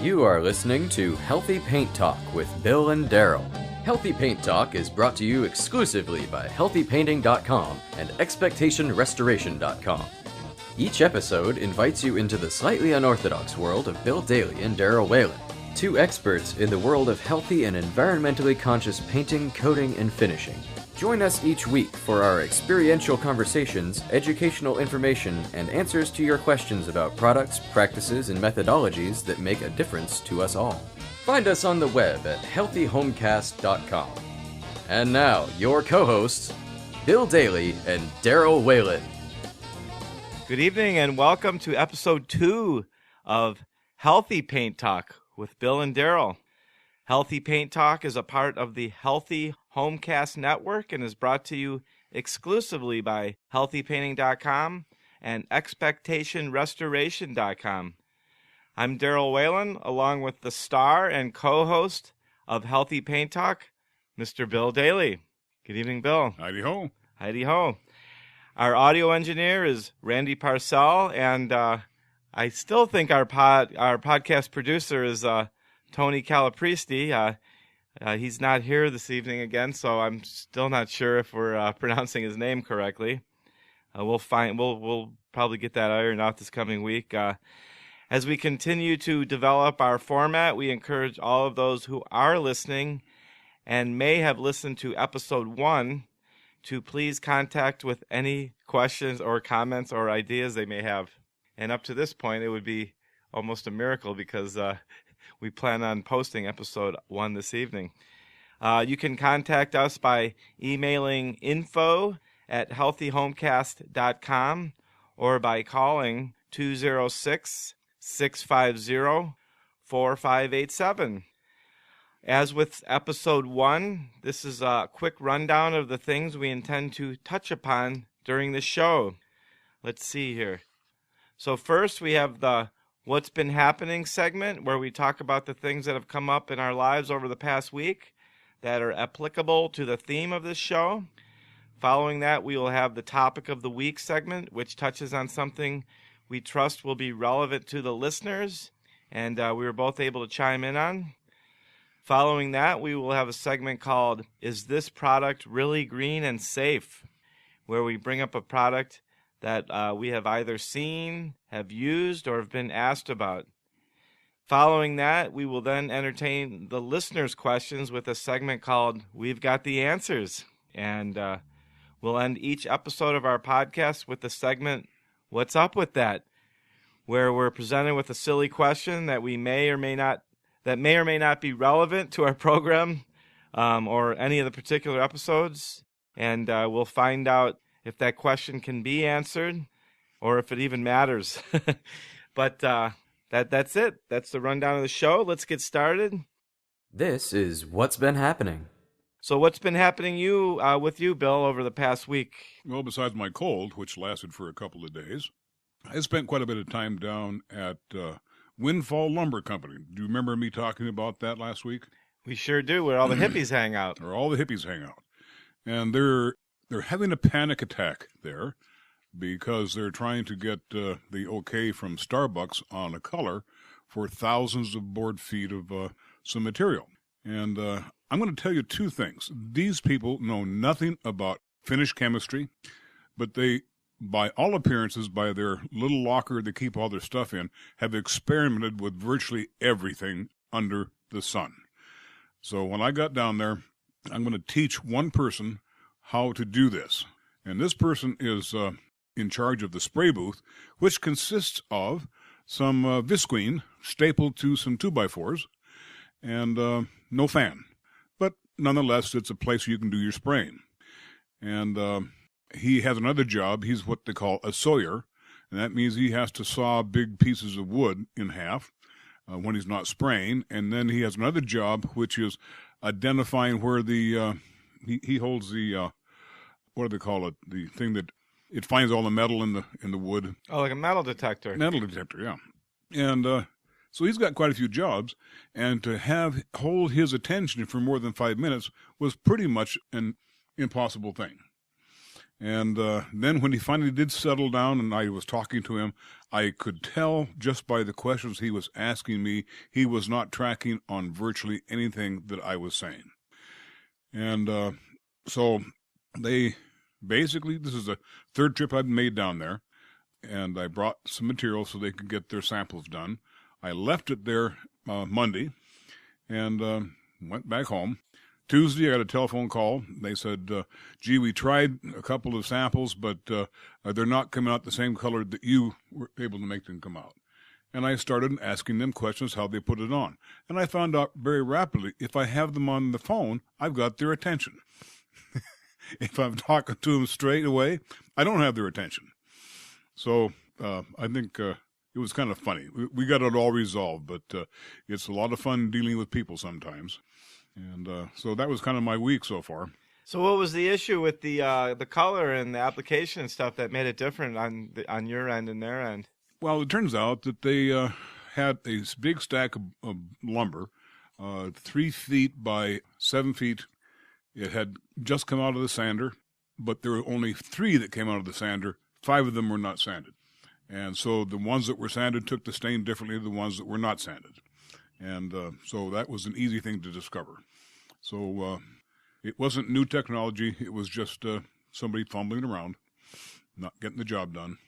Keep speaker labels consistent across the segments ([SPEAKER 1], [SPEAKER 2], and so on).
[SPEAKER 1] You are listening to Healthy Paint Talk with Bill and Darryl. Healthy Paint Talk is brought to you exclusively by HealthyPainting.com and ExpectationRestoration.com. Each episode invites you into the slightly unorthodox world of Bill Daly and Darryl Whalen, two experts in the world of healthy and environmentally conscious painting, coating, and finishing. Join us each week for our experiential conversations, educational information, and answers to your questions about products, practices, and methodologies that make a difference to us all. Find us on the web at healthyhomecast.com. And now, your co-hosts, Bill Daly and Darryl Whalen.
[SPEAKER 2] Good evening and welcome to episode 2 of Healthy Paint Talk with Bill and Darryl. Healthy Paint Talk is a part of the Healthy Homecast Network and is brought to you exclusively by HealthyPainting.com and ExpectationRestoration.com. I'm Darryl Whalen, along with the star and co-host of Healthy Paint Talk, Mr. Bill Daly. Good evening, Bill.
[SPEAKER 3] Heidi ho.
[SPEAKER 2] Heidi ho. Our audio engineer is Randy Parcel, and I still think our podcast producer is Tony Calapristi. He's not here this evening again, so I'm still not sure if we're pronouncing his name correctly. We'll probably get that ironed out this coming week. As we continue to develop our format, we encourage all of those who are listening and may have listened to episode 1 to please contact with any questions or comments or ideas they may have. And up to this point, it would be almost a miracle because we plan on posting episode 1 this evening. You can contact us by emailing info@healthyhomecast.com or by calling 206-650-4587. As with episode 1, this is a quick rundown of the things we intend to touch upon during the show. Let's see here. So first we have the What's Been Happening segment, where we talk about the things that have come up in our lives over the past week that are applicable to the theme of this show. Following that, we will have the Topic of the Week segment, which touches on something we trust will be relevant to the listeners, and we were both able to chime in on. Following that, we will have a segment called Is This Product Really Green and Safe?, where we bring up a product that we have either seen, have used, or have been asked about. Following that, we will then entertain the listeners' questions with a segment called We've Got the Answers. And we'll end each episode of our podcast with the segment What's Up With That?, where we're presented with a silly question that may or may not be relevant to our program or any of the particular episodes. And we'll find out if that question can be answered or if it even matters. But that's it. That's the rundown of the show. Let's get started.
[SPEAKER 1] This is What's Been Happening.
[SPEAKER 2] So what's been happening with you, Bill, over the past week?
[SPEAKER 3] Well, besides my cold, which lasted for a couple of days, I spent quite a bit of time down at Windfall Lumber Company. Do you remember me talking about that last week?
[SPEAKER 2] We sure do, where all the hippies hang out.
[SPEAKER 3] Where all the hippies hang out. And they're having a panic attack there because they're trying to get the okay from Starbucks on a color for thousands of board feet of some material. And I'm going to tell you two things. These people know nothing about finish chemistry, but they, by all appearances, by their little locker they keep all their stuff in, have experimented with virtually everything under the sun. So when I got down there, I'm going to teach one person how to do this. And this person is in charge of the spray booth, which consists of some visqueen stapled to some 2x4s and no fan. But nonetheless, it's a place where you can do your spraying. And he has another job. He's what they call a sawyer, and that means he has to saw big pieces of wood in half when he's not spraying. And then he has another job, which is identifying where the he holds the what do they call it? The thing that it finds all the metal in the wood.
[SPEAKER 2] Oh, like a metal detector.
[SPEAKER 3] Metal detector, yeah. And so he's got quite a few jobs, and to hold his attention for more than 5 minutes was pretty much an impossible thing. And then when he finally did settle down and I was talking to him, I could tell just by the questions he was asking me, he was not tracking on virtually anything that I was saying. And so they basically, this is the third trip I've made down there, and I brought some material so they could get their samples done. I left it there Monday and went back home. Tuesday, I got a telephone call. They said, gee, we tried a couple of samples, but they're not coming out the same color that you were able to make them come out. And I started asking them questions how they put it on. And I found out very rapidly, if I have them on the phone, I've got their attention. If I'm talking to them straight away, I don't have their attention. So I think it was kind of funny. We got it all resolved, but it's a lot of fun dealing with people sometimes. And so that was kind of my week so far.
[SPEAKER 2] So what was the issue with the color and the application and stuff that made it different on your end and their end?
[SPEAKER 3] Well, it turns out that they had a big stack of lumber, 3 feet by 7 feet. It had just come out of the sander, but there were only 3 that came out of the sander. 5 of them were not sanded. And so the ones that were sanded took the stain differently than the ones that were not sanded. And so that was an easy thing to discover. So it wasn't new technology. It was just somebody fumbling around, not getting the job done.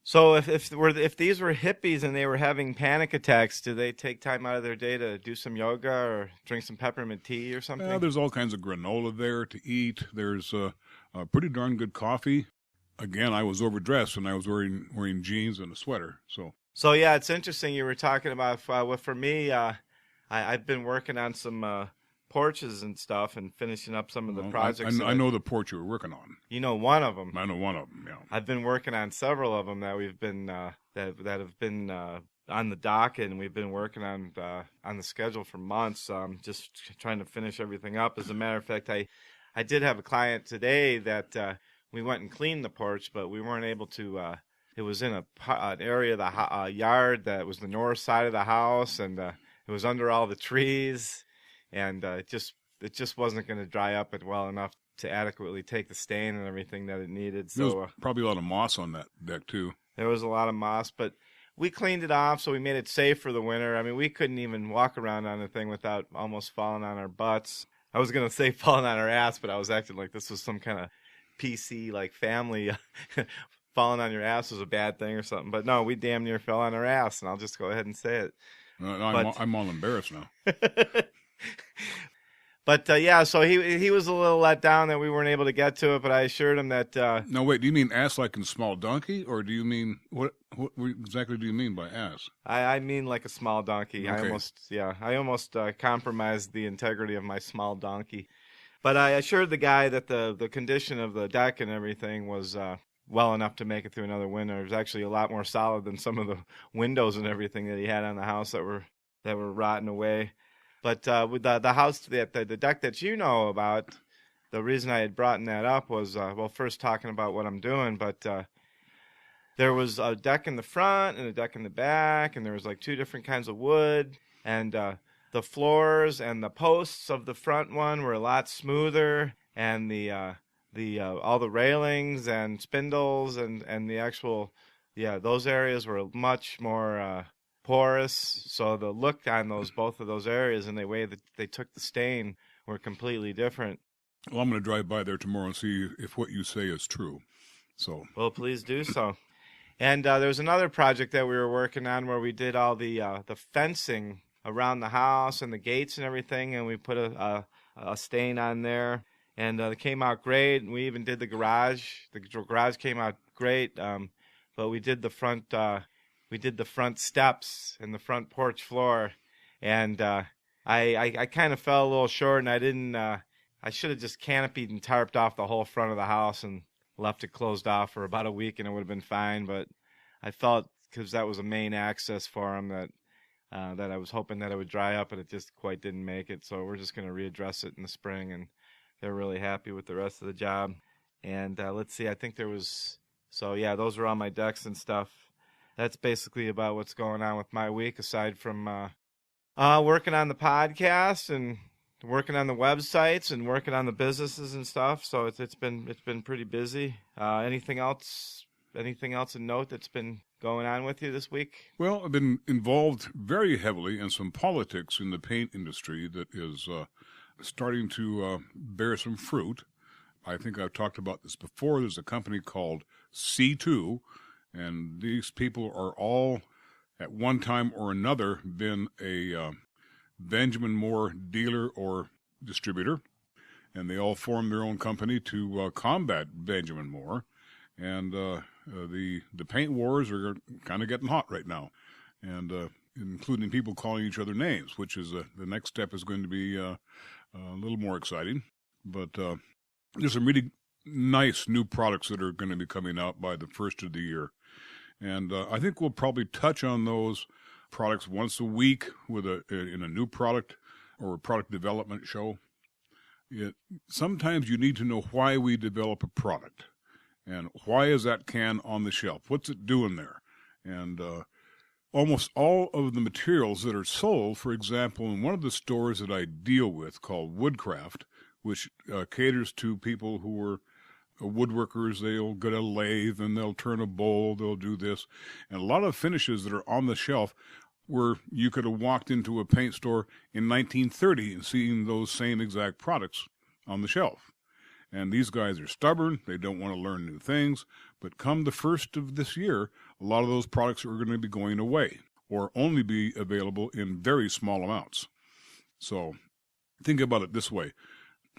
[SPEAKER 2] So if these were hippies and they were having panic attacks, do they take time out of their day to do some yoga or drink some peppermint tea or something?
[SPEAKER 3] There's all kinds of granola there to eat. There's pretty darn good coffee. Again, I was overdressed and I was wearing jeans and a sweater. So
[SPEAKER 2] yeah, it's interesting you were talking about. For me, I've been working on some porches and stuff and finishing up some of the projects.
[SPEAKER 3] I know the porch you were working on.
[SPEAKER 2] You know one of them.
[SPEAKER 3] I know one of them, yeah.
[SPEAKER 2] I've been working on several of them that we've been that have been on the docket, and we've been working on the schedule for months. Just trying to finish everything up. As a matter of fact, I did have a client today that we went and cleaned the porch, but we weren't able to. It was in an area of the yard that was the north side of the house, and it was under all the trees, and it just wasn't going to dry up it well enough to adequately take the stain and everything that it needed. So
[SPEAKER 3] there was probably a lot of moss on that deck too.
[SPEAKER 2] There was a lot of moss, but we cleaned it off, so we made it safe for the winter. I mean, we couldn't even walk around on the thing without almost falling on our butts. I was going to say falling on our ass, but I was acting like this was some kind of PC, like family. Falling on your ass was a bad thing or something. But no, we damn near fell on our ass, and I'll just go ahead and say it.
[SPEAKER 3] I'm all embarrassed now.
[SPEAKER 2] But yeah, so he was a little let down that we weren't able to get to it, but I assured him that...
[SPEAKER 3] No, wait, do you mean ass like in small donkey, or do you mean... What exactly do you mean by ass?
[SPEAKER 2] I mean like a small donkey.
[SPEAKER 3] Okay.
[SPEAKER 2] I almost compromised the integrity of my small donkey. But I assured the guy that the condition of the deck and everything was... well enough to make it through another winter. It was actually a lot more solid than some of the windows and everything that he had on the house that were rotting away. But with the house, the deck that you know about, the reason I had brought that up was, first talking about what I'm doing, but there was a deck in the front and a deck in the back, and there was like 2 different kinds of wood, and the floors and the posts of the front one were a lot smoother, and all the railings and spindles and the actual, those areas were much more porous. So the look on both of those areas and the way that they took the stain were completely different.
[SPEAKER 3] Well, I'm going to drive by there tomorrow and see if what you say is true. So. Well,
[SPEAKER 2] please do so. And there was another project that we were working on where we did all the fencing around the house and the gates and everything, and we put a stain on there. And it came out great. And we even did the garage. The garage came out great. But we did the front steps and the front porch floor. And I kind of fell a little short, and I didn't. I should have just canopied and tarped off the whole front of the house and left it closed off for about a week, and it would have been fine. But I felt, because that was a main access for them, that I was hoping that it would dry up, and it just quite didn't make it. So we're just going to readdress it in the spring, and they're really happy with the rest of the job. And let's see, I think there was... So, yeah, those were all my decks and stuff. That's basically about what's going on with my week, aside from working on the podcast and working on the websites and working on the businesses and stuff. So it's been pretty busy. Anything else in note that's been going on with you this week?
[SPEAKER 3] Well, I've been involved very heavily in some politics in the paint industry that is starting to bear some fruit. I think I've talked about this before. There's a company called C2, and these people are all, at one time or another, been a Benjamin Moore dealer or distributor, and they all formed their own company to combat Benjamin Moore. And the paint wars are kind of getting hot right now, and including people calling each other names, which is the next step is going to be a little more exciting. But there's some really nice new products that are going to be coming out by the first of the year. And I think we'll probably touch on those products once a week in a new product or a product development show. Sometimes you need to know why we develop a product. And why is that can on the shelf? What's it doing there? And almost all of the materials that are sold, for example, in one of the stores that I deal with called Woodcraft, which caters to people who are woodworkers. They'll get a lathe and they'll turn a bowl, they'll do this. And a lot of finishes that are on the shelf where you could have walked into a paint store in 1930 and seen those same exact products on the shelf. And these guys are stubborn. They don't want to learn new things. But come the first of this year, a lot of those products are going to be going away or only be available in very small amounts. So think about it this way.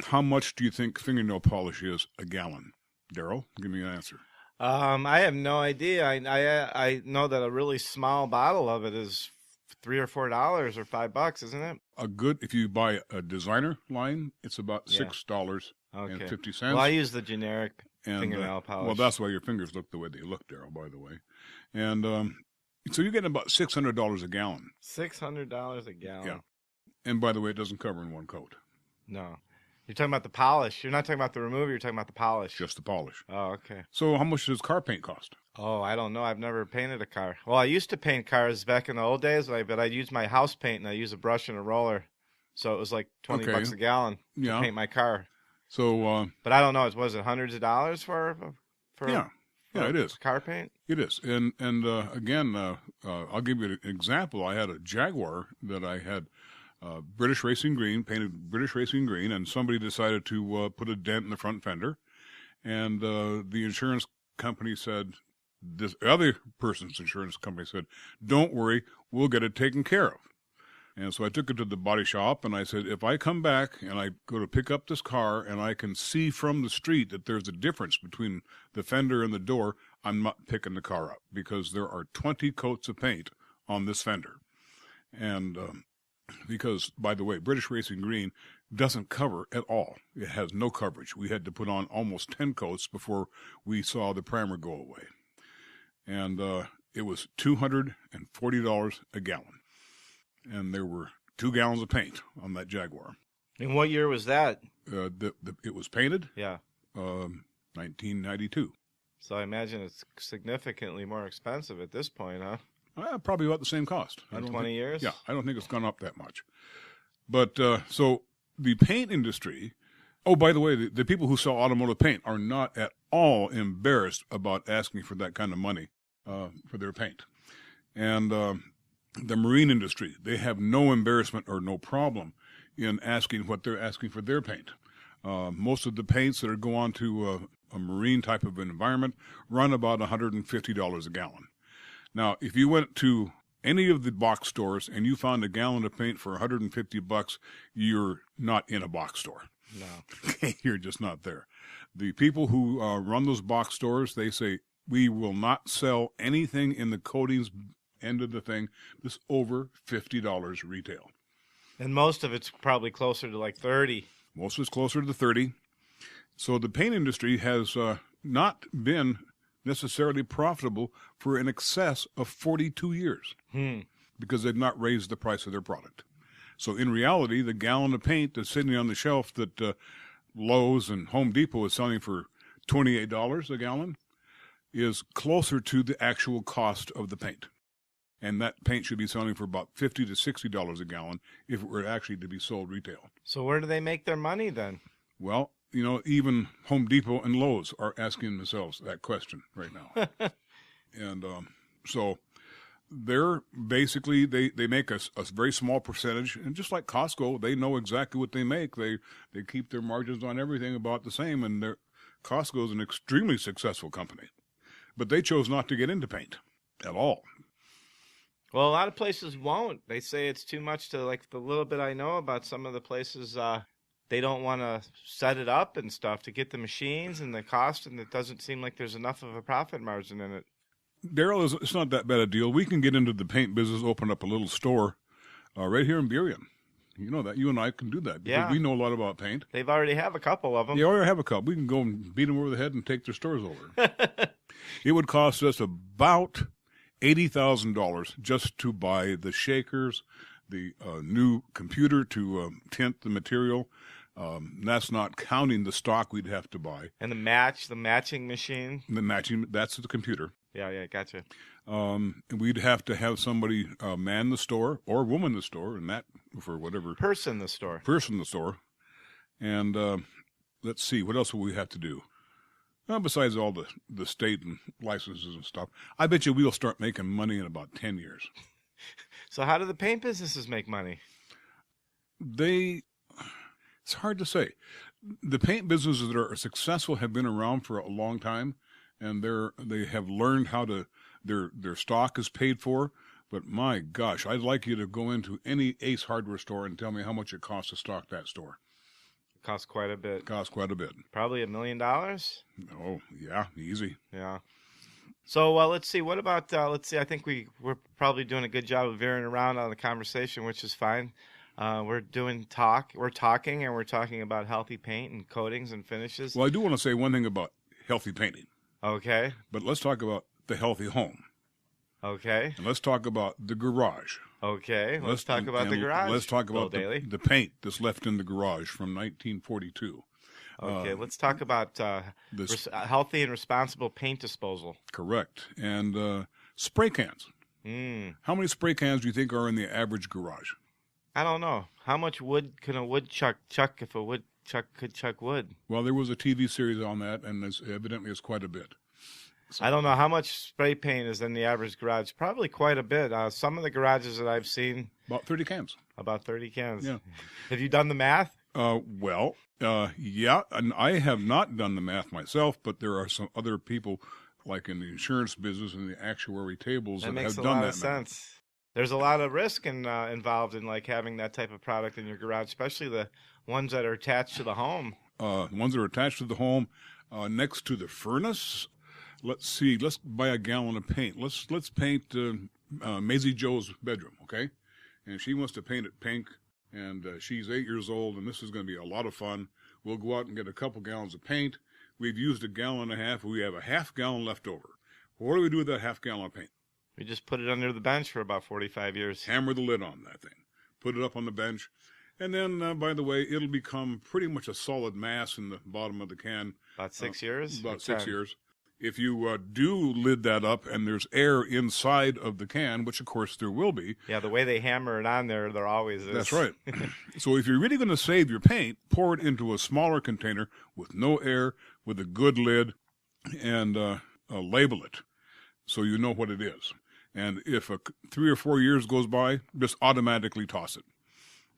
[SPEAKER 3] How much do you think fingernail polish is a gallon? Darryl, give me an answer.
[SPEAKER 2] I have no idea. I know that a really small bottle of it is $3 or $4 or $5, isn't it?
[SPEAKER 3] If you buy a designer line, it's about $6.50.
[SPEAKER 2] Well, I use the generic fingernail polish.
[SPEAKER 3] Well, that's why your fingers look the way they look, Darryl, by the way. And so you're getting about $600 a gallon.
[SPEAKER 2] $600 a gallon.
[SPEAKER 3] Yeah. And by the way, it doesn't cover in one coat.
[SPEAKER 2] No. You're talking about the polish. You're not talking about the remover. You're talking about the polish.
[SPEAKER 3] Just the polish.
[SPEAKER 2] Oh, okay.
[SPEAKER 3] So how much does car paint cost?
[SPEAKER 2] Oh, I don't know. I've never painted a car. Well, I used to paint cars back in the old days, but I used my house paint, and I used a brush and a roller. So it was like $20 a gallon to paint my car.
[SPEAKER 3] So,
[SPEAKER 2] but I don't know. Was it hundreds of dollars for
[SPEAKER 3] it is
[SPEAKER 2] car paint?
[SPEAKER 3] It is, and again, I'll give you an example. I had a Jaguar that I had British Racing Green, painted British Racing Green, and somebody decided to put a dent in the front fender, and the insurance company said, this other person's insurance company said, "Don't worry, we'll get it taken care of." And so I took it to the body shop, and I said, if I come back and I go to pick up this car and I can see from the street that there's a difference between the fender and the door, I'm not picking the car up because there are 20 coats of paint on this fender. And because, by the way, British Racing Green doesn't cover at all. It has no coverage. We had to put on almost 10 coats before we saw the primer go away. And it was $240 a gallon. And there were 2 gallons of paint on that Jaguar.
[SPEAKER 2] And what year was that?
[SPEAKER 3] It was painted?
[SPEAKER 2] Yeah.
[SPEAKER 3] 1992.
[SPEAKER 2] So I imagine it's significantly more expensive at this point, huh?
[SPEAKER 3] Probably about the same cost.
[SPEAKER 2] In 20 years?
[SPEAKER 3] Yeah, I don't think it's gone up that much. But so the paint industry, oh, by the way, the people who sell automotive paint are not at all embarrassed about asking for that kind of money for their paint. And the marine industry, they have no embarrassment or no problem in asking what they're asking for their paint. Most of the paints that go on to a marine type of environment run about $150 a gallon. Now, if you went to any of the box stores and you found a gallon of paint for $150, you're not in a box store.
[SPEAKER 2] No.
[SPEAKER 3] You're just not there. The people who run those box stores, they say, we will not sell anything in the coatings end of the thing that's over $50 retail.
[SPEAKER 2] And most of it's probably closer to like 30.
[SPEAKER 3] Most of it's closer to 30. So the paint industry has not been necessarily profitable for in excess of 42 years because they've not raised the price of their product. So in reality, the gallon of paint that's sitting on the shelf that Lowe's and Home Depot is selling for $28 a gallon is closer to the actual cost of the paint. And that paint should be selling for about $50 to $60 a gallon if it were actually to be sold retail.
[SPEAKER 2] So where do they make their money then?
[SPEAKER 3] Well, even Home Depot and Lowe's are asking themselves that question right now. And so they're basically, they make a very small percentage. And just like Costco, they know exactly what they make. They keep their margins on everything about the same. And Costco is an extremely successful company. But they chose not to get into paint at all.
[SPEAKER 2] Well, a lot of places won't. They say it's too much to, like, the little bit I know about some of the places, they don't want to set it up and stuff to get the machines and the cost, and it doesn't seem like there's enough of a profit margin in it.
[SPEAKER 3] Daryl, it's not that bad a deal. We can get into the paint business, open up a little store right here in Burien. You know that. You and I can do that because we know a lot about paint.
[SPEAKER 2] They've already have a couple of them.
[SPEAKER 3] They already have a couple. We can go and beat them over the head and take their stores over. It would cost us about $80,000 just to buy the shakers, the new computer to tint the material. That's not counting the stock we'd have to buy.
[SPEAKER 2] And the matching machine.
[SPEAKER 3] That's the computer.
[SPEAKER 2] Yeah, gotcha.
[SPEAKER 3] We'd have to have somebody man the store or woman the store, and that for whatever.
[SPEAKER 2] Person the store.
[SPEAKER 3] And let's see, what else will we have to do? Besides all the state and licenses and stuff, I bet you we'll start making money in about 10 years.
[SPEAKER 2] So how do the paint businesses make money?
[SPEAKER 3] It's hard to say. The paint businesses that are successful have been around for a long time, and they have learned how to, their stock is paid for. But my gosh, I'd like you to go into any Ace Hardware store and tell me how much it costs to stock that store.
[SPEAKER 2] Costs quite a bit. Probably $1 million?
[SPEAKER 3] Oh, yeah, easy.
[SPEAKER 2] Yeah. So let's see. What about, I think we're probably doing a good job of veering around on the conversation, which is fine. We're talking about healthy paint and coatings and finishes.
[SPEAKER 3] Well, I do want to say one thing about healthy painting.
[SPEAKER 2] Okay.
[SPEAKER 3] But let's talk about the healthy home.
[SPEAKER 2] Okay.
[SPEAKER 3] And let's talk about the garage.
[SPEAKER 2] Okay. Let's talk about the garage.
[SPEAKER 3] Let's talk about
[SPEAKER 2] Daly.
[SPEAKER 3] the paint that's left in the garage from 1942.
[SPEAKER 2] Okay. Let's talk about healthy and responsible paint disposal.
[SPEAKER 3] Correct. And spray cans. How many spray cans do you think are in the average garage?
[SPEAKER 2] I don't know. How much wood can a woodchuck chuck if a woodchuck could chuck wood?
[SPEAKER 3] Well, there was a TV series on that, and evidently it's quite a bit.
[SPEAKER 2] So, I don't know how much spray paint is in the average garage. Probably quite a bit. Some of the garages that I've seen.
[SPEAKER 3] About 30 cans.
[SPEAKER 2] Yeah. Have you done the math?
[SPEAKER 3] Yeah. And I have not done the math myself, but there are some other people, like in the insurance business and the actuary tables, that have done that.
[SPEAKER 2] Makes a lot of sense. There's a lot of risk involved in like having that type of product in your garage, especially the ones that are attached to the home.
[SPEAKER 3] Ones that are attached to the home, next to the furnace. Let's see. Let's buy a gallon of paint. Let's paint Maisie Joe's bedroom, okay? And she wants to paint it pink, and she's 8 years old, and this is going to be a lot of fun. We'll go out and get a couple gallons of paint. We've used a gallon and a half. We have a half gallon left over. What do we do with that half gallon of paint?
[SPEAKER 2] We just put it under the bench for about 45 years.
[SPEAKER 3] Hammer the lid on that thing. Put it up on the bench. And then, by the way, it'll become pretty much a solid mass in the bottom of the can.
[SPEAKER 2] About 6 years?
[SPEAKER 3] About 6 years. If you do lid that up and there's air inside of the can, which of course there will be.
[SPEAKER 2] Yeah, the way they hammer it on there always is.
[SPEAKER 3] That's right. So if you're really going to save your paint, pour it into a smaller container with no air, with a good lid, and label it so you know what it is. And if 3 or 4 years goes by, just automatically toss it.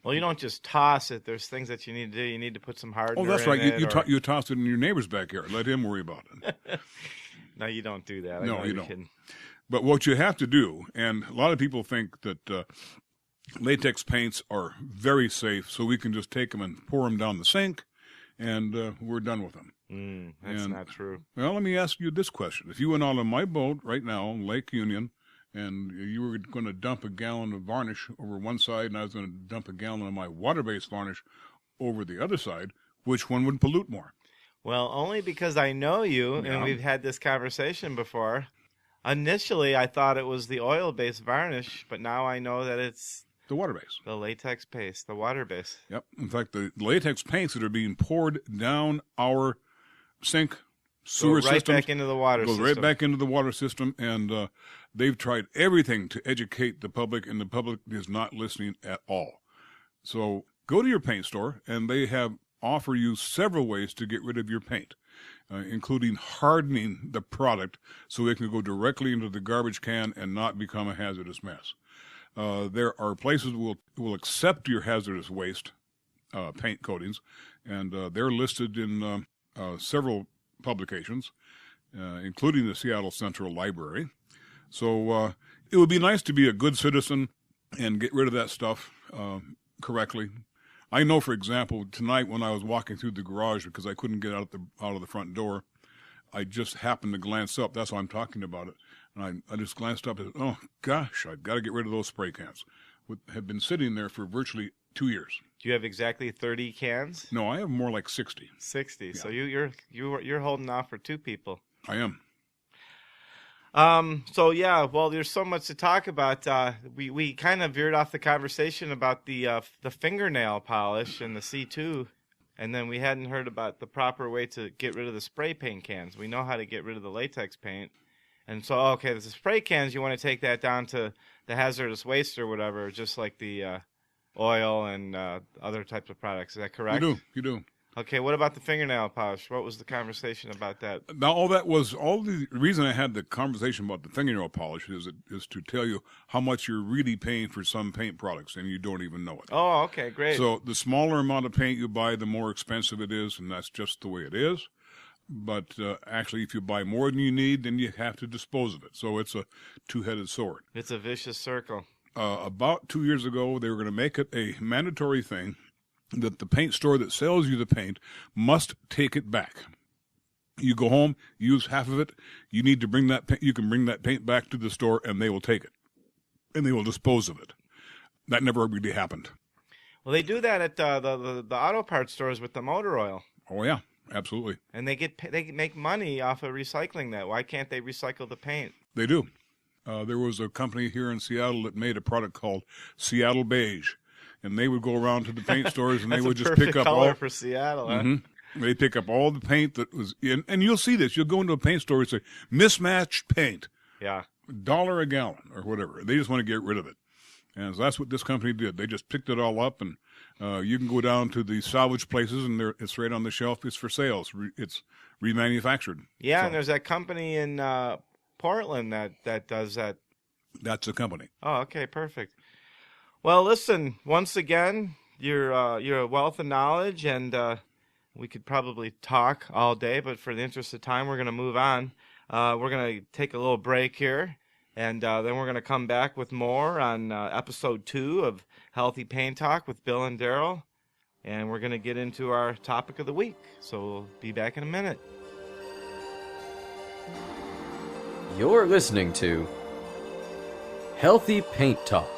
[SPEAKER 2] Well, you don't just toss it. There's things that you need to do. You need to put some hardener in it.
[SPEAKER 3] Oh, that's right. You toss it in your neighbor's backyard. Let him worry about it.
[SPEAKER 2] No, you don't do that.
[SPEAKER 3] No, you don't. Kidding. But what you have to do, and a lot of people think that latex paints are very safe, so we can just take them and pour them down the sink, and we're done with them.
[SPEAKER 2] That's not true.
[SPEAKER 3] Well, let me ask you this question. If you went out on my boat right now on Lake Union, and you were going to dump a gallon of varnish over one side, and I was going to dump a gallon of my water-based varnish over the other side, which one would pollute more?
[SPEAKER 2] Well, only because I know you, and we've had this conversation before. Initially, I thought it was the oil-based varnish, but now I know that it's
[SPEAKER 3] the water-based.
[SPEAKER 2] The latex paste, the water-based.
[SPEAKER 3] Yep. In fact, the latex paints that are being poured down our sink sewer
[SPEAKER 2] right
[SPEAKER 3] systems.
[SPEAKER 2] back into the water
[SPEAKER 3] goes
[SPEAKER 2] system.
[SPEAKER 3] right back into the water system, and they've tried everything to educate the public, and the public is not listening at all. So go to your paint store, and they offer you several ways to get rid of your paint, including hardening the product so it can go directly into the garbage can and not become a hazardous mess. There are places will accept your hazardous waste paint coatings, and they're listed in several publications, including the Seattle Central Library. So it would be nice to be a good citizen and get rid of that stuff correctly. I know, for example, tonight when I was walking through the garage because I couldn't get out of the front door, I just happened to glance up. That's why I'm talking about it. And I just glanced up and said, oh, gosh, I've got to get rid of those spray cans. Have been sitting there for virtually 2 years.
[SPEAKER 2] Do you have exactly 30 cans?
[SPEAKER 3] No, I have more like 60.
[SPEAKER 2] 60.
[SPEAKER 3] Yeah.
[SPEAKER 2] So you're holding off for 2 people.
[SPEAKER 3] I am.
[SPEAKER 2] So yeah, well, there's so much to talk about. We kind of veered off the conversation about the fingernail polish and the C2, and then we hadn't heard about the proper way to get rid of the spray paint cans. We know how to get rid of the latex paint, and so okay, the spray cans, you want to take that down to the hazardous waste or whatever, just like the oil and other types of products. Is that correct?
[SPEAKER 3] You do.
[SPEAKER 2] Okay, what about the fingernail polish? What was the conversation about that?
[SPEAKER 3] Now, the reason I had the conversation about the fingernail polish is to tell you how much you're really paying for some paint products, and you don't even know it.
[SPEAKER 2] Oh, okay, great.
[SPEAKER 3] So the smaller amount of paint you buy, the more expensive it is, and that's just the way it is. But actually, if you buy more than you need, then you have to dispose of it. So it's a two-headed sword.
[SPEAKER 2] It's a vicious circle.
[SPEAKER 3] About 2 years ago, they were going to make it a mandatory thing that the paint store that sells you the paint must take it back. You go home, use half of it. You need to bring that paint. You can bring that paint back to the store, and they will take it, and they will dispose of it. That never really happened.
[SPEAKER 2] Well, they do that at the auto parts stores with the motor oil.
[SPEAKER 3] Oh yeah, absolutely.
[SPEAKER 2] And they make money off of recycling that. Why can't they recycle the paint?
[SPEAKER 3] They do. There was a company here in Seattle that made a product called Seattle Beige. And they would go around to the paint stores, and they would just pick up
[SPEAKER 2] color
[SPEAKER 3] all
[SPEAKER 2] for Seattle. Huh?
[SPEAKER 3] Mm-hmm. They pick up all the paint that was in, and you'll see this. You'll go into a paint store and say mismatched paint,
[SPEAKER 2] Yeah.
[SPEAKER 3] $1 a gallon or whatever. They just want to get rid of it, and so that's what this company did. They just picked it all up, and you can go down to the salvage places, and it's right on the shelf. It's for sale. It's remanufactured.
[SPEAKER 2] Yeah,
[SPEAKER 3] So
[SPEAKER 2] and there's that company in Portland that does that.
[SPEAKER 3] that's the company.
[SPEAKER 2] Oh, okay, perfect. Well, listen, once again, you're a wealth of knowledge, and we could probably talk all day, but for the interest of time, we're going to move on. We're going to take a little break here, and then we're going to come back with more on episode 2 of Healthy Paint Talk with Bill and Darryl, and we're going to get into our topic of the week. So we'll be back in a minute.
[SPEAKER 1] You're listening to Healthy Paint Talk.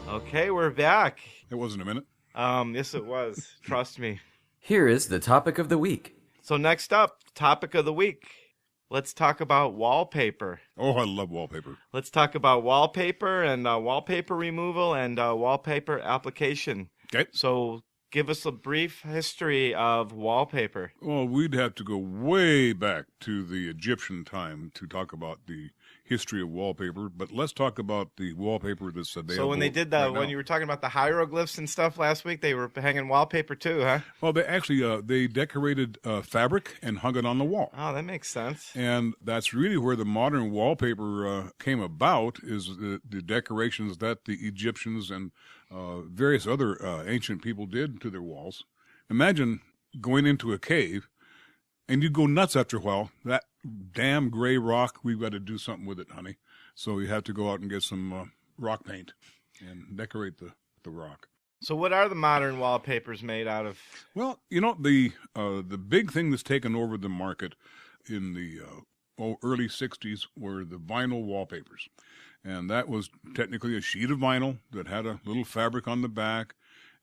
[SPEAKER 2] Okay, we're back.
[SPEAKER 3] It wasn't a minute.
[SPEAKER 2] Yes, it was. Trust me.
[SPEAKER 1] Here is the topic of the week.
[SPEAKER 2] So next up, topic of the week. Let's talk about wallpaper.
[SPEAKER 3] Oh, I love wallpaper.
[SPEAKER 2] Let's talk about wallpaper and wallpaper removal and wallpaper application.
[SPEAKER 3] Okay.
[SPEAKER 2] So give us a brief history of wallpaper.
[SPEAKER 3] Well, we'd have to go way back to the Egyptian time to talk about the history of wallpaper, but let's talk about the wallpaper that's available.
[SPEAKER 2] So when they did when you were talking about the hieroglyphs and stuff last week, they were hanging wallpaper too, huh?
[SPEAKER 3] Well, they actually they decorated fabric and hung it on the wall.
[SPEAKER 2] Oh, that makes sense.
[SPEAKER 3] And that's really where the modern wallpaper came about, is the decorations that the Egyptians and various other ancient people did to their walls. Imagine going into a cave, and you'd go nuts after a while. That damn gray rock, we've got to do something with it, honey. So you have to go out and get some rock paint and decorate the rock.
[SPEAKER 2] So what are the modern wallpapers made out of?
[SPEAKER 3] Well, you know, the big thing that's taken over the market in the early 60s were the vinyl wallpapers. And that was technically a sheet of vinyl that had a little fabric on the back.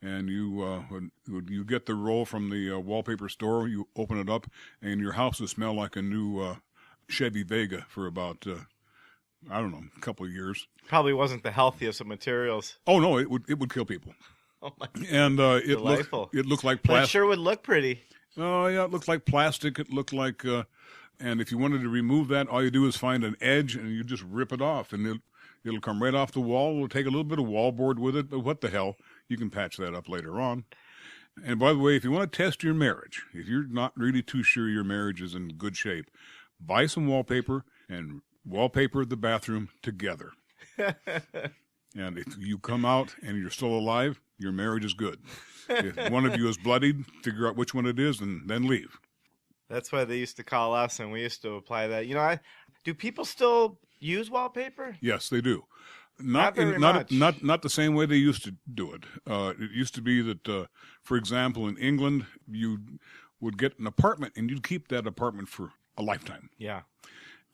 [SPEAKER 3] And you get the roll from the wallpaper store, you open it up, and your house would smell like a new Chevy Vega for about, I don't know, a couple of years.
[SPEAKER 2] Probably wasn't the healthiest of materials.
[SPEAKER 3] Oh, no, it would kill people.
[SPEAKER 2] Oh, my God.
[SPEAKER 3] And it looked like plastic.
[SPEAKER 2] But it sure would look pretty.
[SPEAKER 3] Oh, yeah, it looked like plastic. It looked like, and if you wanted to remove that, all you do is find an edge, and you just rip it off, and it'll come right off the wall. It'll take a little bit of wallboard with it, but what the hell? You can patch that up later on. And by the way, if you want to test your marriage, if you're not really too sure your marriage is in good shape, buy some wallpaper and wallpaper the bathroom together. And if you come out and you're still alive, your marriage is good. If one of you is bloodied, figure out which one it is and then leave.
[SPEAKER 2] That's why they used to call us, and we used to apply that. You know, do people still use wallpaper?
[SPEAKER 3] Yes, they do.
[SPEAKER 2] Not very much.
[SPEAKER 3] Not the same way they used to do it. It used to be that, for example, in England, you would get an apartment and you'd keep that apartment for a lifetime.
[SPEAKER 2] Yeah.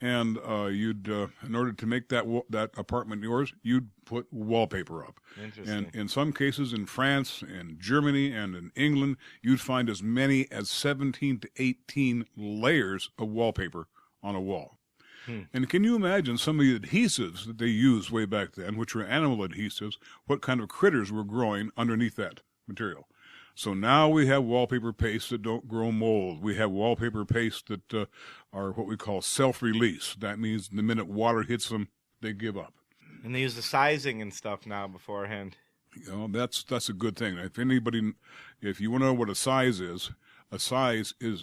[SPEAKER 3] And you'd, in order to make that apartment yours, you'd put wallpaper up.
[SPEAKER 2] Interesting.
[SPEAKER 3] And in some cases, in France, in Germany, and in England, you'd find as many as 17 to 18 layers of wallpaper on a wall. And can you imagine some of the adhesives that they used way back then, which were animal adhesives, what kind of critters were growing underneath that material? So now we have wallpaper pastes that don't grow mold. We have wallpaper pastes that are what we call self-release. That means the minute water hits them, they give up.
[SPEAKER 2] And they use the sizing and stuff now beforehand.
[SPEAKER 3] You know, that's a good thing. If you want to know what a size is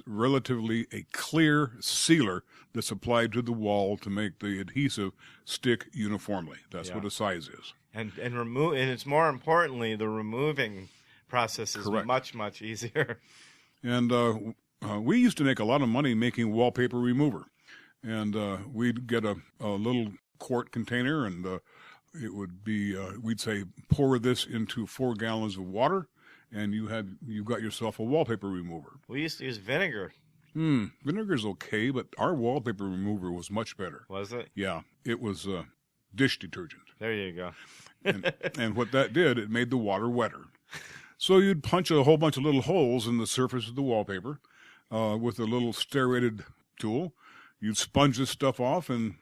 [SPEAKER 3] relatively a clear sealer that's applied to the wall to make the adhesive stick uniformly. That's what a size is.
[SPEAKER 2] And it's more importantly, the removing process is
[SPEAKER 3] Correct.
[SPEAKER 2] much, much easier.
[SPEAKER 3] And we used to make a lot of money making wallpaper remover. And we'd get a little quart container, and it would be, we'd say, pour this into 4 gallons of water, and you got yourself a wallpaper remover.
[SPEAKER 2] We used to use vinegar.
[SPEAKER 3] Vinegar's okay, but our wallpaper remover was much better.
[SPEAKER 2] Was it?
[SPEAKER 3] Yeah, it was dish detergent.
[SPEAKER 2] There you go.
[SPEAKER 3] and what that did, it made the water wetter. So you'd punch a whole bunch of little holes in the surface of the wallpaper with a little serrated tool. You'd sponge this stuff off, and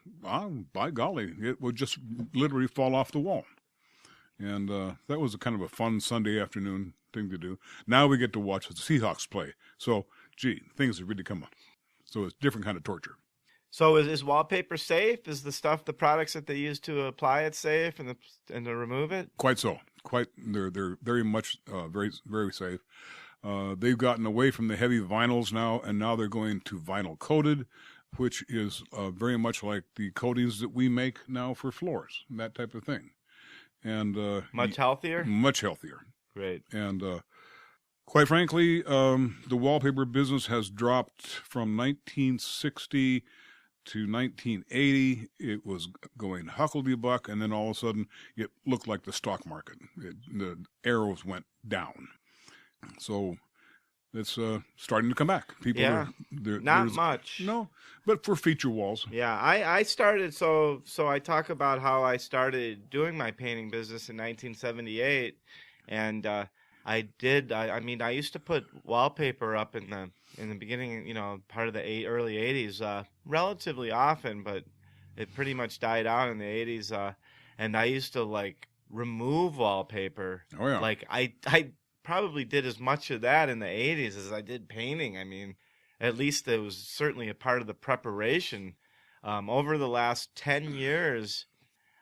[SPEAKER 3] by golly, it would just literally fall off the wall. And that was a kind of a fun Sunday afternoon thing to do. Now we get to watch the Seahawks play. So, gee, things have really come up. So it's a different kind of torture.
[SPEAKER 2] So is wallpaper safe? Is the products that they use to apply it safe and to remove it?
[SPEAKER 3] Quite so. They're very much very, very safe. They've gotten away from the heavy vinyls now, and now they're going to vinyl coated, which is very much like the coatings that we make now for floors, that type of thing. And
[SPEAKER 2] much healthier?
[SPEAKER 3] Much healthier.
[SPEAKER 2] Great.
[SPEAKER 3] And quite frankly, the wallpaper business has dropped from 1960 to 1980. It was going huckledebuck, and then all of a sudden it looked like the stock market. The arrows went down. So it's starting to come back. People
[SPEAKER 2] not much.
[SPEAKER 3] No, but for feature walls.
[SPEAKER 2] Yeah, I started, so I talk about how I started doing my painting business in 1978, and I used to put wallpaper up in the beginning, part of the early 80s, relatively often, but it pretty much died out in the 80s, and I used to, remove wallpaper.
[SPEAKER 3] Oh, yeah.
[SPEAKER 2] Like, probably did as much of that in the 80s as I did painting. I mean, at least it was certainly a part of the preparation. Over the last 10 years,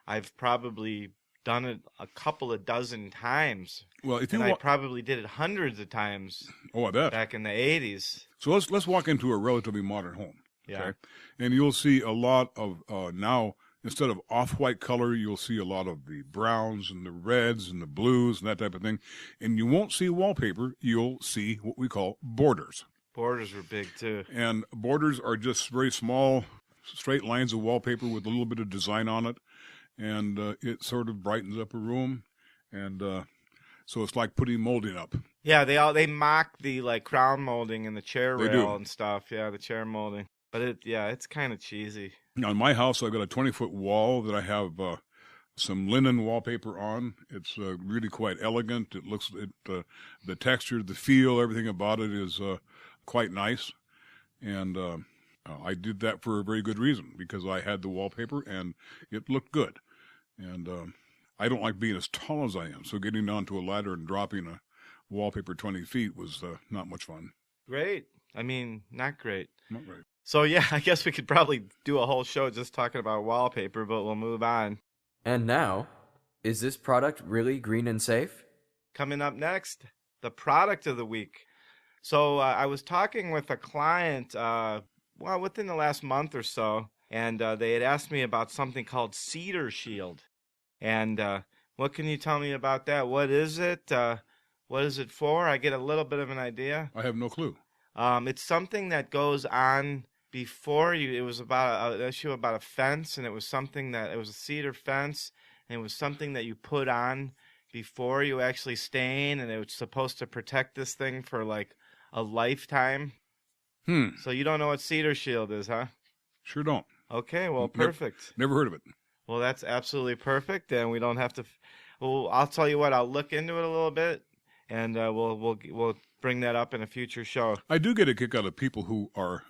[SPEAKER 2] I've probably done it a couple of dozen times.
[SPEAKER 3] Well,
[SPEAKER 2] I probably did it hundreds of times.
[SPEAKER 3] Oh, I bet.
[SPEAKER 2] Back in the 80s.
[SPEAKER 3] So let's walk into a relatively modern home.
[SPEAKER 2] Yeah.
[SPEAKER 3] Okay? And you'll see a lot of now, instead of off-white color, you'll see a lot of the browns and the reds and the blues and that type of thing. And you won't see wallpaper. You'll see what we call borders.
[SPEAKER 2] Borders were big, too.
[SPEAKER 3] And borders are just very small, straight lines of wallpaper with a little bit of design on it. And it sort of brightens up a room. And so it's like putting molding up.
[SPEAKER 2] Yeah, they mock the like crown molding and the chair
[SPEAKER 3] They
[SPEAKER 2] rail
[SPEAKER 3] do.
[SPEAKER 2] and stuff. Yeah, the chair molding. But it's kind of cheesy.
[SPEAKER 3] Now, in my house, I've got a 20-foot wall that I have some linen wallpaper on. It's really quite elegant. It looks the texture, the feel, everything about it is quite nice. And I did that for a very good reason, because I had the wallpaper and it looked good. And I don't like being as tall as I am, so getting onto a ladder and dropping a wallpaper 20 feet was not much fun.
[SPEAKER 2] Great. I mean, not great.
[SPEAKER 3] Not right.
[SPEAKER 2] So, yeah, I guess we could probably do a whole show just talking about wallpaper, but we'll move on.
[SPEAKER 1] And now, is this product really green and safe?
[SPEAKER 2] Coming up next, the product of the week. So I was talking with a client, within the last month or so, and they had asked me about something called Cedar Shield. And what can you tell me about that? What is it? What is it for? I get a little bit of an idea.
[SPEAKER 3] I have no clue.
[SPEAKER 2] It's something that goes on before you. It was about an issue about a fence, and it was a cedar fence, and it was something that you put on before you actually stain, and it was supposed to protect this thing for like a lifetime. So you don't know what Cedar Shield is, huh?
[SPEAKER 3] Sure don't.
[SPEAKER 2] Okay, well, perfect.
[SPEAKER 3] Never heard of it.
[SPEAKER 2] Well, that's absolutely perfect, and we don't have to. Well, I'll tell you what. I'll look into it a little bit, and we'll bring that up in a future show.
[SPEAKER 3] I do get a kick out of people who are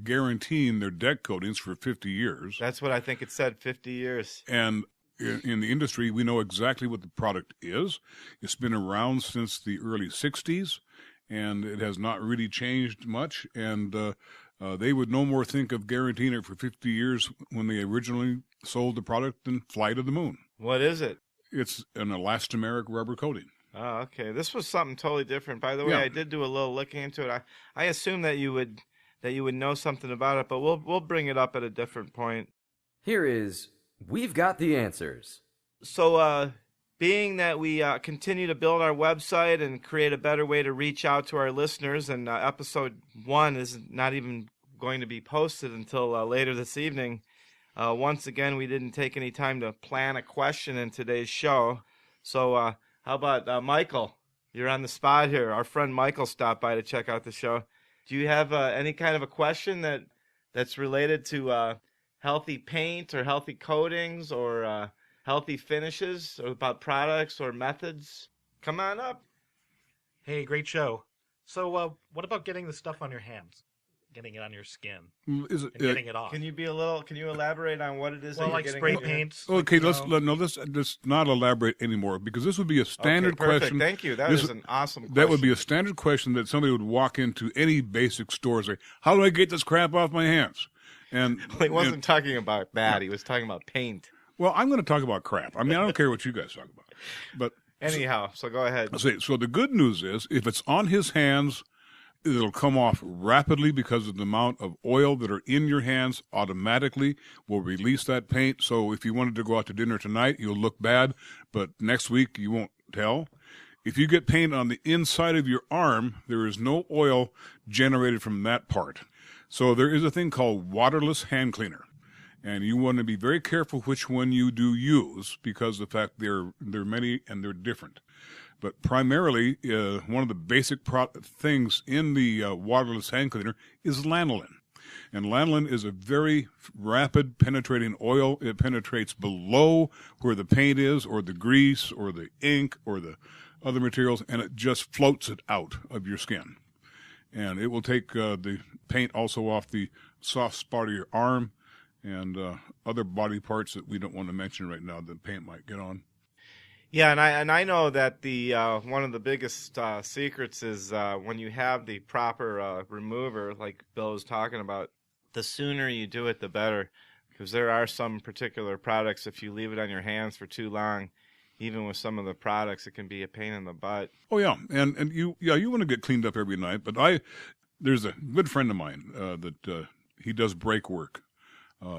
[SPEAKER 3] guaranteeing their deck coatings for 50 years.
[SPEAKER 2] That's what I think it said, 50 years.
[SPEAKER 3] And in the industry, we know exactly what the product is. It's been around since the early 60s, and it has not really changed much. And they would no more think of guaranteeing it for 50 years when they originally sold the product than fly to the moon.
[SPEAKER 2] What is it?
[SPEAKER 3] It's an elastomeric rubber coating.
[SPEAKER 2] Oh, okay. This was something totally different. By the way,
[SPEAKER 3] Yeah.
[SPEAKER 2] I did do a little looking into it. I assume that you would know something about it, but we'll bring it up at a different point.
[SPEAKER 1] Here is We've Got the Answers.
[SPEAKER 2] So, being that we continue to build our website and create a better way to reach out to our listeners, and episode 1 is not even going to be posted until later this evening, once again, we didn't take any time to plan a question in today's show. So, how about Michael? You're on the spot here. Our friend Michael stopped by to check out the show. Do you have any kind of a question that's related to healthy paint or healthy coatings or healthy finishes, or about products or methods? Come on up.
[SPEAKER 4] Hey, great show. So, what about getting the stuff on your hands? Getting it on your skin
[SPEAKER 3] Is it,
[SPEAKER 4] and getting it off?
[SPEAKER 2] Can you elaborate on what it is that
[SPEAKER 4] Well,
[SPEAKER 2] you're
[SPEAKER 4] like
[SPEAKER 2] getting
[SPEAKER 4] spray
[SPEAKER 2] on your hand?
[SPEAKER 4] paints.
[SPEAKER 3] Okay,
[SPEAKER 4] like,
[SPEAKER 3] let's not elaborate anymore, because this would be a standard
[SPEAKER 2] Okay, perfect.
[SPEAKER 3] question.
[SPEAKER 2] Thank you. That is an awesome question.
[SPEAKER 3] That would be a standard question that somebody would walk into any basic store and say, "How do I get this crap off my hands?" And
[SPEAKER 2] He wasn't talking about that. He was talking about paint.
[SPEAKER 3] well, I'm going to talk about crap. I mean, I don't care what you guys talk about, but
[SPEAKER 2] Anyhow, so go ahead.
[SPEAKER 3] so the good news is, if it's on his hands, it'll come off rapidly, because of the amount of oil that are in your hands automatically will release that paint. So if you wanted to go out to dinner tonight, you'll look bad, but next week you won't tell. If you get paint on the inside of your arm, there is no oil generated from that part. So there is a thing called waterless hand cleaner. And you want to be very careful which one you do use, because of the fact there are many and they're different. But primarily, one of the basic things in the waterless hand cleaner is lanolin. And lanolin is a very rapid penetrating oil. It penetrates below where the paint is, or the grease, or the ink, or the other materials, and it just floats it out of your skin. And it will take the paint also off the soft spot of your arm and other body parts that we don't want to mention right now that paint might get on.
[SPEAKER 2] Yeah, and I know that the one of the biggest secrets is when you have the proper remover, like Bill was talking about, the sooner you do it, the better. Because there are some particular products, if you leave it on your hands for too long, even with some of the products, it can be a pain in the butt.
[SPEAKER 3] Oh yeah, and you want to get cleaned up every night. But there's a good friend of mine that he does brake work.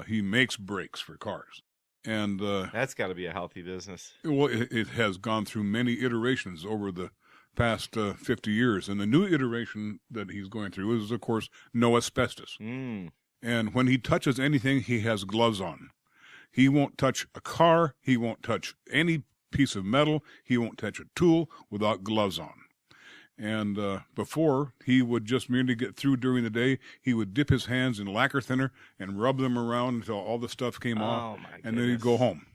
[SPEAKER 3] He makes brakes for cars. And
[SPEAKER 2] that's got to be a healthy business.
[SPEAKER 3] Well, it has gone through many iterations over the past 50 years. And the new iteration that he's going through is, of course, no asbestos.
[SPEAKER 2] Mm.
[SPEAKER 3] And when he touches anything, he has gloves on. He won't touch a car. He won't touch any piece of metal. He won't touch a tool without gloves on. And before, he would just merely get through during the day. He would dip his hands in lacquer thinner and rub them around until all the stuff came off. And then he'd go home.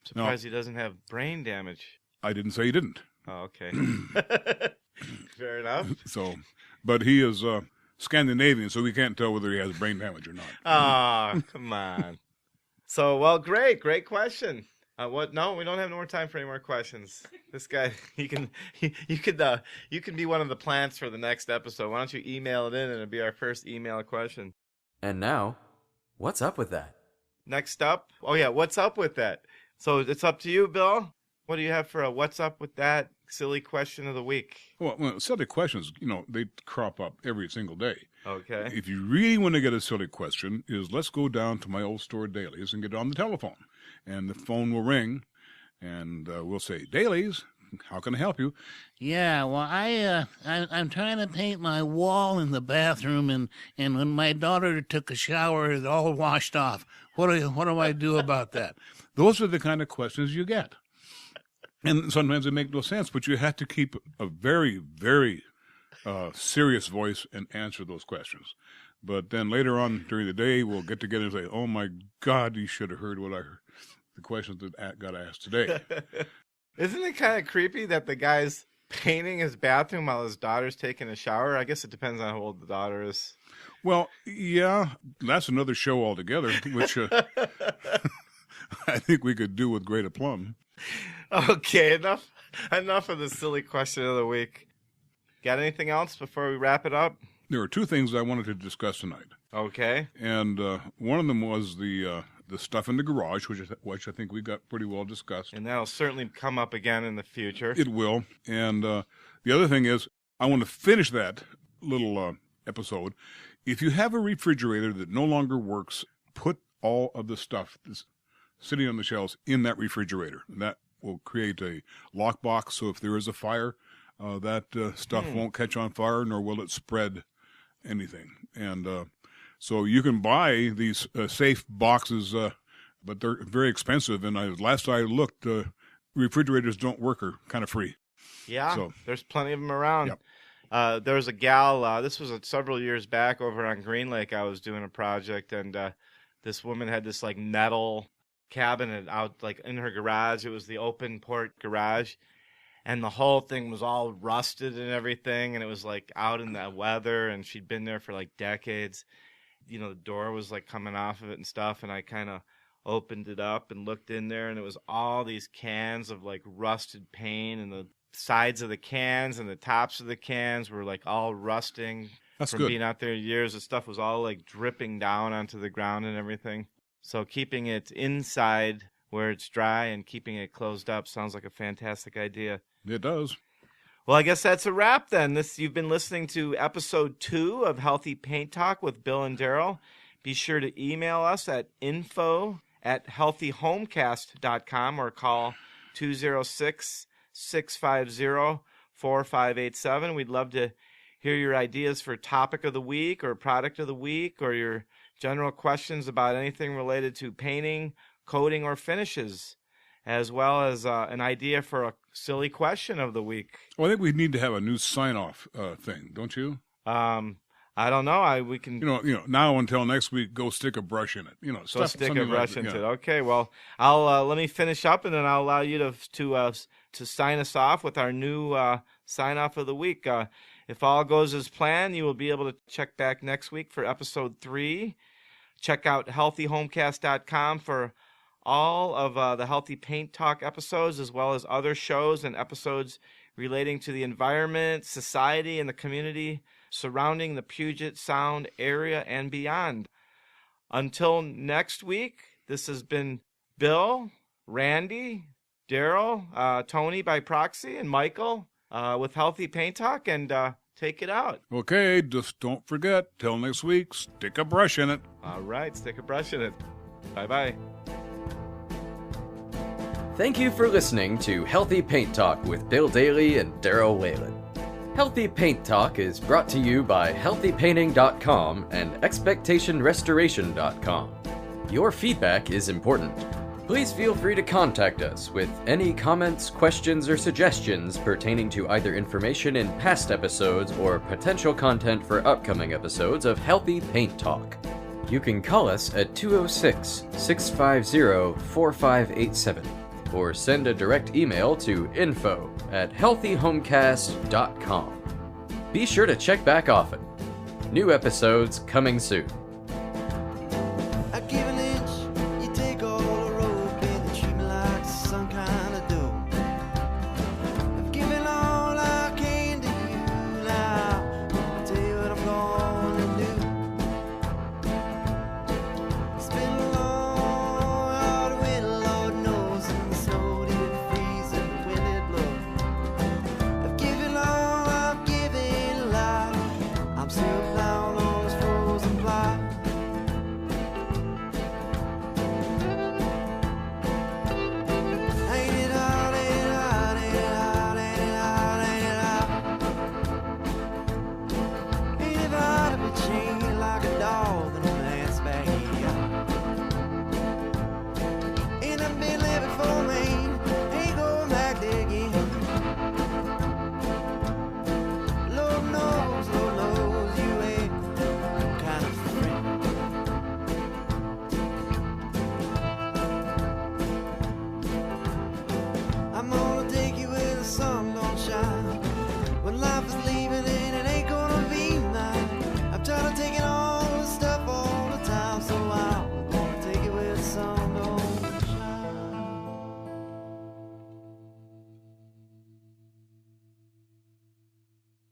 [SPEAKER 2] Surprised he doesn't have brain damage.
[SPEAKER 3] I didn't say he didn't.
[SPEAKER 2] Oh, okay. Fair enough.
[SPEAKER 3] But he is Scandinavian, so we can't tell whether he has brain damage or not.
[SPEAKER 2] Oh, come on. So, well, great question. What? No, we don't have no more time for any more questions. This guy, you can be one of the plants for the next episode. Why don't you email it in, and it'll be our first email question.
[SPEAKER 1] And now, what's up with that?
[SPEAKER 2] Next up, what's up with that? So it's up to you, Bill. What do you have for a what's up with that silly question of the week?
[SPEAKER 3] Well, silly questions, they crop up every single day.
[SPEAKER 2] Okay.
[SPEAKER 3] If you really want to get a silly question, let's go down to my old store, Daly's, and get on the telephone. And the phone will ring, and we'll say, Daly's, how can I help you?
[SPEAKER 5] Yeah, well, I'm trying to paint my wall in the bathroom, and when my daughter took a shower, it all washed off. What do I do about that?
[SPEAKER 3] Those are the kind of questions you get. And sometimes they make no sense, but you have to keep a very, very serious voice and answer those questions. But then later on during the day, we'll get together and say, oh, my God, you should have heard what I heard. The questions that got asked today.
[SPEAKER 2] Isn't it kind of creepy that the guy's painting his bathroom while his daughter's taking a shower? I guess it depends on how old the daughter is.
[SPEAKER 3] Well, yeah, that's another show altogether, which I think we could do with great aplomb.
[SPEAKER 2] Okay, enough of the silly question of the week. Got anything else before we wrap it up?
[SPEAKER 3] There are two things I wanted to discuss tonight.
[SPEAKER 2] Okay.
[SPEAKER 3] And one of them was the stuff in the garage, which I think we got pretty well discussed.
[SPEAKER 2] And that'll certainly come up again in the future.
[SPEAKER 3] It will. And the other thing is, I want to finish that little episode. If you have a refrigerator that no longer works, put all of the stuff that's sitting on the shelves in that refrigerator. That will create a lockbox, so if there is a fire, that stuff won't catch on fire, nor will it spread anything. And so you can buy these safe boxes, but they're very expensive. And last I looked, refrigerators don't work are kind of free.
[SPEAKER 2] Yeah, so, there's plenty of them around. Yep. There was a gal, this was several years back over on Green Lake. I was doing a project, and this woman had this like metal cabinet out like in her garage. It was the open port garage, and the whole thing was all rusted and everything, and it was like out in the weather, and she'd been there for like decades. The door was like coming off of it and stuff, and I kind of opened it up and looked in there, and it was all these cans of like rusted paint, and the sides of the cans and the tops of the cans were like all rusting.
[SPEAKER 3] That's
[SPEAKER 2] from
[SPEAKER 3] good.
[SPEAKER 2] Being out there years. The stuff was all like dripping down onto the ground and everything. So keeping it inside where it's dry and keeping it closed up sounds like a fantastic idea.
[SPEAKER 3] It does.
[SPEAKER 2] Well, I guess that's a wrap then. You've been listening to episode 2 of Healthy Paint Talk with Bill and Darryl. Be sure to email us at info@healthyhomecast.com or call 206-650-4587. We'd love to hear your ideas for topic of the week or product of the week, or your general questions about anything related to painting, coating, or finishes, as well as an idea for a silly question of the week.
[SPEAKER 3] Well, I think we need to have a new sign-off thing, don't you?
[SPEAKER 2] I don't know. We can.
[SPEAKER 3] Now until next week, go stick a brush in it.
[SPEAKER 2] Go stick a brush into it. Okay. Well, I'll let me finish up, and then I'll allow you to sign us off with our new sign-off of the week. If all goes as planned, you will be able to check back next week for episode 3. Check out healthyhomecast.com for all of the Healthy Paint Talk episodes, as well as other shows and episodes relating to the environment, society, and the community surrounding the Puget Sound area and beyond. Until next week, this has been Bill, Randy, Darryl, Tony by proxy, and Michael with Healthy Paint Talk, and take it out.
[SPEAKER 3] Okay, just don't forget, till next week, stick a brush in it.
[SPEAKER 2] All right, stick a brush in it. Bye-bye.
[SPEAKER 1] Thank you for listening to Healthy Paint Talk with Bill Daly and Darryl Whalen. Healthy Paint Talk is brought to you by HealthyPainting.com and ExpectationRestoration.com. Your feedback is important. Please feel free to contact us with any comments, questions, or suggestions pertaining to either information in past episodes or potential content for upcoming episodes of Healthy Paint Talk. You can call us at 206-650-4587 or send a direct email to info@healthyhomecast.com. Be sure to check back often. New episodes coming soon.